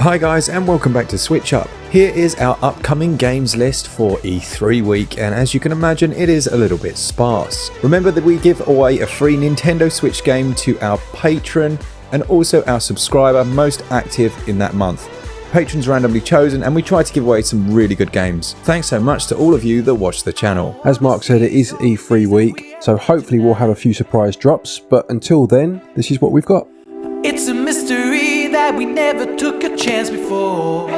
Hi guys, and welcome back to SwitchUp. Here is our upcoming games list for E3 week, and as you can imagine, it is a little bit sparse. Remember that we give away a free Nintendo Switch game to our patron and also our subscriber most active in that month. Patrons randomly chosen, and we try to give away some really good games. Thanks so much to all of you that watch the channel. As Mark said, it is E3 week, so hopefully we'll have a few surprise drops, but until then, this is what we've got. It's a mystery that we never took a chance before.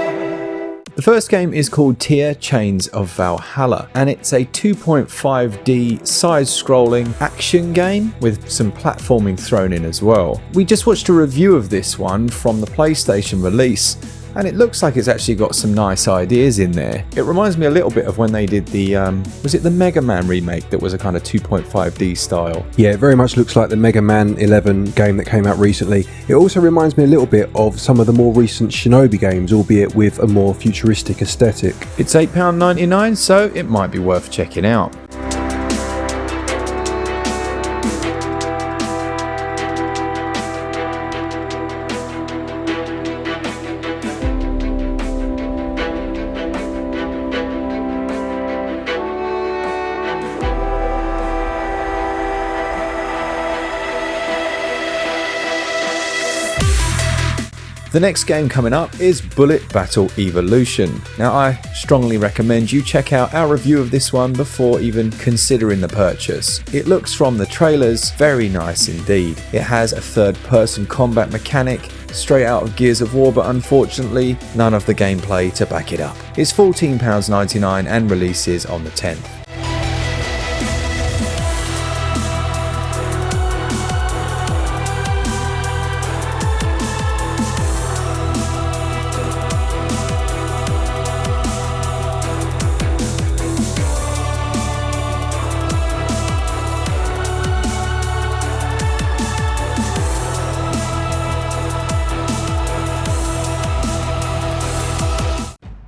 The first game is called Tier Chains of Valhalla, and it's a 2.5D side-scrolling action game with some platforming thrown in as well. We just watched a review of this one from the PlayStation release, and it looks like it's actually got some nice ideas in there. It reminds me a little bit of when they did the, was it the Mega Man remake that was a kind of 2.5D style? Yeah, it very much looks like the Mega Man 11 game that came out recently. It also reminds me a little bit of some of the more recent Shinobi games, albeit with a more futuristic aesthetic. It's £8.99, so it might be worth checking out. The next game coming up is Bullet Battle Evolution. Now, I strongly recommend you check out our review of this one before even considering the purchase. It looks from the trailers very nice indeed. It has a third-person combat mechanic straight out of Gears of War, but unfortunately none of the gameplay to back it up. It's £14.99 and releases on the 10th.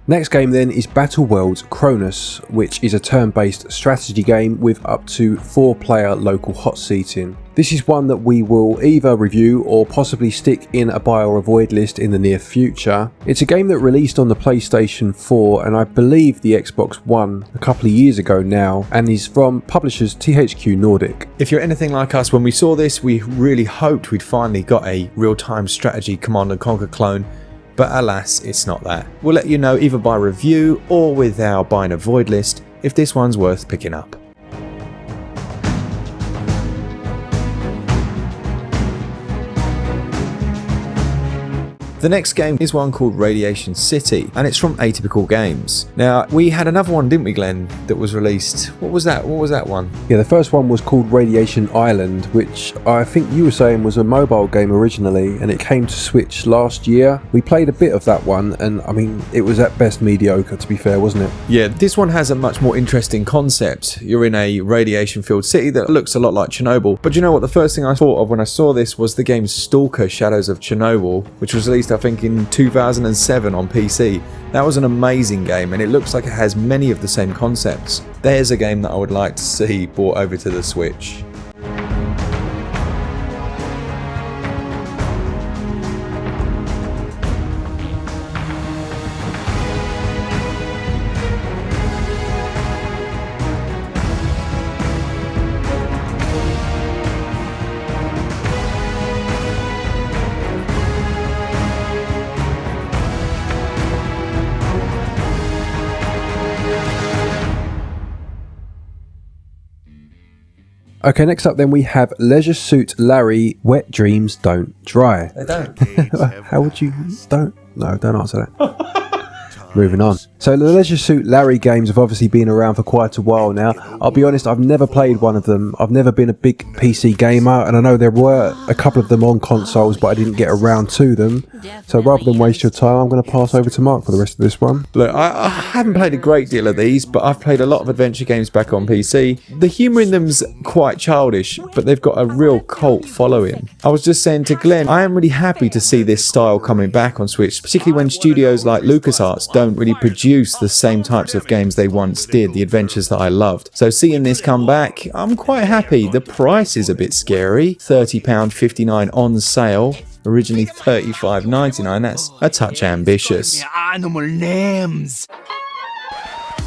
Next game then is Battle Worlds Cronus, which is a turn-based strategy game with up to 4-player local hot seating. This is one that we will either review or possibly stick in a buy or avoid list in the near future. It's a game that released on the PlayStation 4 and I believe the Xbox One a couple of years ago now, and is from publishers THQ Nordic. If you're anything like us, when we saw this we really hoped we'd finally got a real-time strategy Command & Conquer clone, but alas, it's not that. We'll let you know either by review or with our buy and avoid list if this one's worth picking up. The next game is one called Radiation City, and it's from Atypical Games. Now, we had another one, didn't we, Glenn, that was released. What was that? What was that one? Yeah, the first one was called Radiation Island, which I think you were saying was a mobile game originally, and it came to Switch last year. We played a bit of that one, and I mean, it was at best mediocre, to be fair, wasn't it? Yeah, this one has a much more interesting concept. You're in a radiation-filled city that looks a lot like Chernobyl, but you know what? The first thing I thought of when I saw this was the game Stalker Shadows of Chernobyl, which was released I think in 2007 on PC. That was an amazing game, and it looks like it has many of the same concepts. There's a game that I would like to see brought over to the Switch. Okay, next up then we have Leisure Suit Larry, Wet Dreams Don't Dry. They don't. How would you... Don't answer that. Moving on. So the Leisure Suit Larry games have obviously been around for quite a while now. I'll be honest, I've never played one of them. I've never been a big PC gamer, and I know there were a couple of them on consoles, but I didn't get around to them. So rather than waste your time, I'm going to pass over to Mark for the rest of this one. Look, I haven't played a great deal of these, but I've played a lot of adventure games back on PC. The humour in them's quite childish, but they've got a real cult following. I was just saying to Glenn, I am really happy to see this style coming back on Switch, particularly when studios like LucasArts don't really produce the same types of games they once did, the adventures that I loved. So seeing this come back, I'm quite happy. The price is a bit scary, £30.59 on sale. originally $35.99. That's a touch ambitious. Animal names.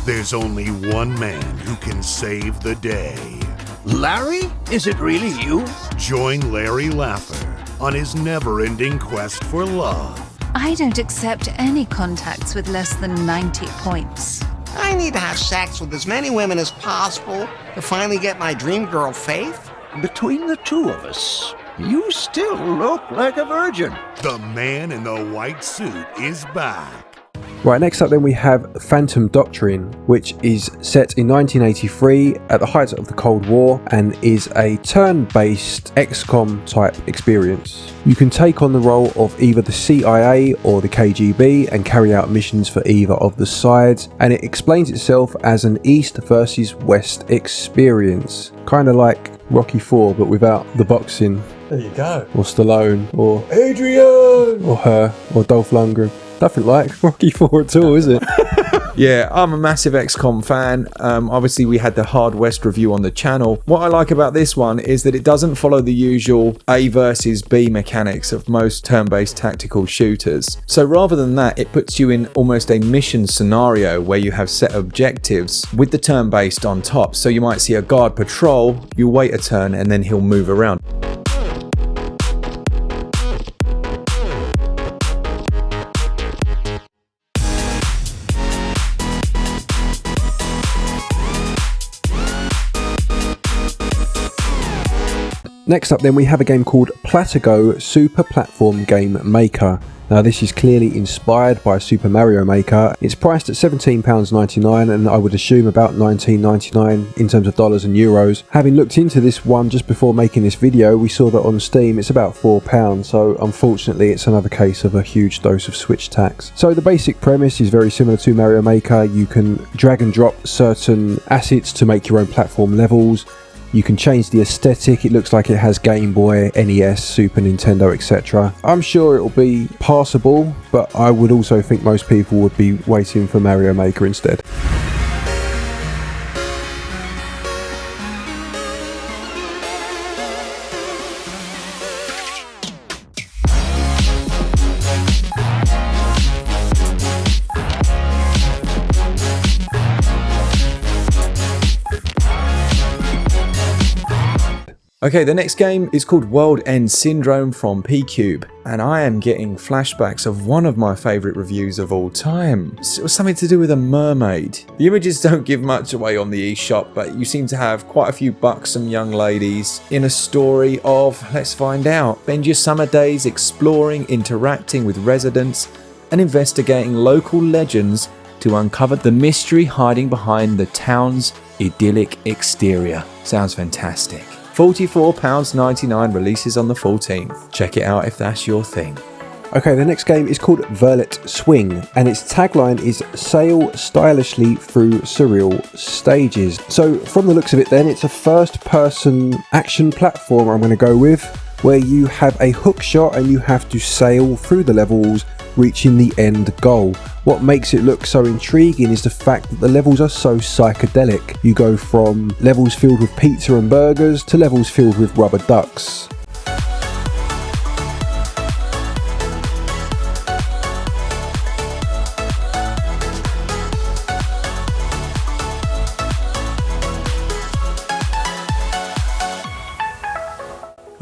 There's only one man who can save the day. Larry? Is it really you? Join Larry Laffer on his never-ending quest for love. I don't accept any contacts with less than 90 points. I need to have sex with as many women as possible to finally get my dream girl, Faith. Between the two of us, you still look like a virgin. The man in the white suit is back. Right, next up then we have Phantom Doctrine, which is set in 1983 at the height of the Cold War and is a turn-based XCOM type experience. You can take on the role of either the CIA or the KGB and carry out missions for either of the sides, and it explains itself as an East versus West experience, kind of like Rocky IV but without the boxing. There you go. Or Stallone, or Adrian! or her, or Dolph Lundgren. Nothing like Rocky IV at all, is it? Yeah, I'm a massive XCOM fan. Obviously, we had the Hard West review on the channel. What I like about this one is that it doesn't follow the usual A versus B mechanics of most turn-based tactical shooters. So rather than that, it puts you in almost a mission scenario where you have set objectives with the turn-based on top. So you might see a guard patrol, you wait a turn, and then he'll move around. Next up then we have a game called Platigo Super Platform Game Maker. Now this is clearly inspired by Super Mario Maker. It's priced at £17.99 and I would assume about $19.99 in terms of dollars and euros. Having looked into this one just before making this video, we saw that on Steam it's about £4, so unfortunately it's another case of a huge dose of Switch tax. So the basic premise is very similar to Mario Maker. You can drag and drop certain assets to make your own platform levels. You can change the aesthetic. It looks like it has Game Boy, NES, Super Nintendo, etc. I'm sure it will be passable, but I would also think most people would be waiting for Mario Maker instead. Okay, the next game is called World End Syndrome from P-Cube, and I am getting flashbacks of one of my favourite reviews of all time. It was something to do with a mermaid. The images don't give much away on the eShop, but you seem to have quite a few buxom young ladies in a story of, let's find out, spend your summer days exploring, interacting with residents, and investigating local legends to uncover the mystery hiding behind the town's idyllic exterior. Sounds fantastic. £44.99, releases on the 14th. Check it out if that's your thing. Okay, the next game is called Verlet Swing, and its tagline is "Sail stylishly through surreal stages." So from the looks of it then, it's a first-person action platformer I'm going to go with, where you have a hook shot and you have to sail through the levels, reaching the end goal. What makes it look so intriguing is the fact that the levels are so psychedelic. You go from levels filled with pizza and burgers to levels filled with rubber ducks.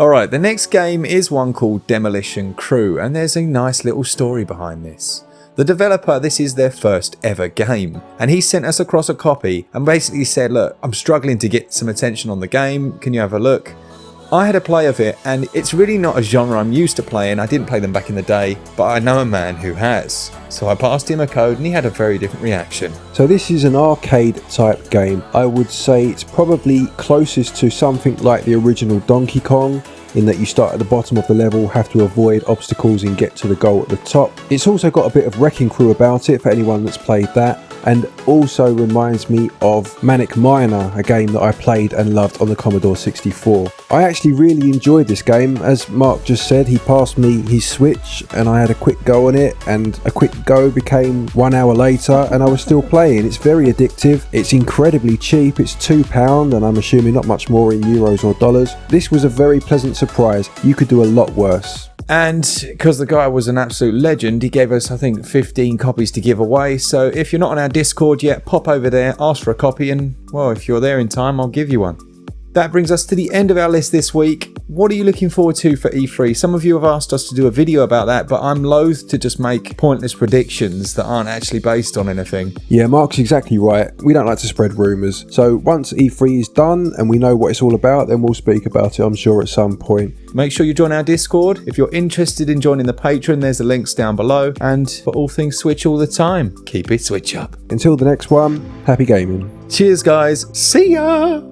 Alright, the next game is one called Demolition Crew, and there's a nice little story behind this. The developer, this is their first ever game, and he sent us across a copy and basically said, look, I'm struggling to get some attention on the game, can you have a look? I had a play of it, and it's really not a genre I'm used to playing. I didn't play them back in the day, but I know a man who has. So I passed him a code and he had a very different reaction. So this is an arcade type game. I would say it's probably closest to something like the original Donkey Kong, in that you start at the bottom of the level, have to avoid obstacles and get to the goal at the top. It's also got a bit of Wrecking Crew about it for anyone that's played that, and also reminds me of Manic Miner, a game that I played and loved on the Commodore 64. I actually really enjoyed this game. As Mark just said, he passed me his Switch and I had a quick go on it, and a quick go became 1 hour later and I was still playing. It's very addictive, it's incredibly cheap, it's £2 and I'm assuming not much more in euros or dollars. This was a very pleasant surprise. You could do a lot worse. And because the guy was an absolute legend, he gave us, I think, 15 copies to give away. So if you're not on our Discord yet, pop over there, ask for a copy, and, well, if you're there in time, I'll give you one. That brings us to the end of our list this week. What are you looking forward to for E3? Some of you have asked us to do a video about that, but I'm loath to just make pointless predictions that aren't actually based on anything. Yeah, Mark's exactly right. We don't like to spread rumours. So once E3 is done and we know what it's all about, then we'll speak about it, I'm sure, at some point. Make sure you join our Discord. If you're interested in joining the Patreon, there's the links down below. And for all things Switch all the time, keep it Switch up. Until the next one, happy gaming. Cheers, guys. See ya!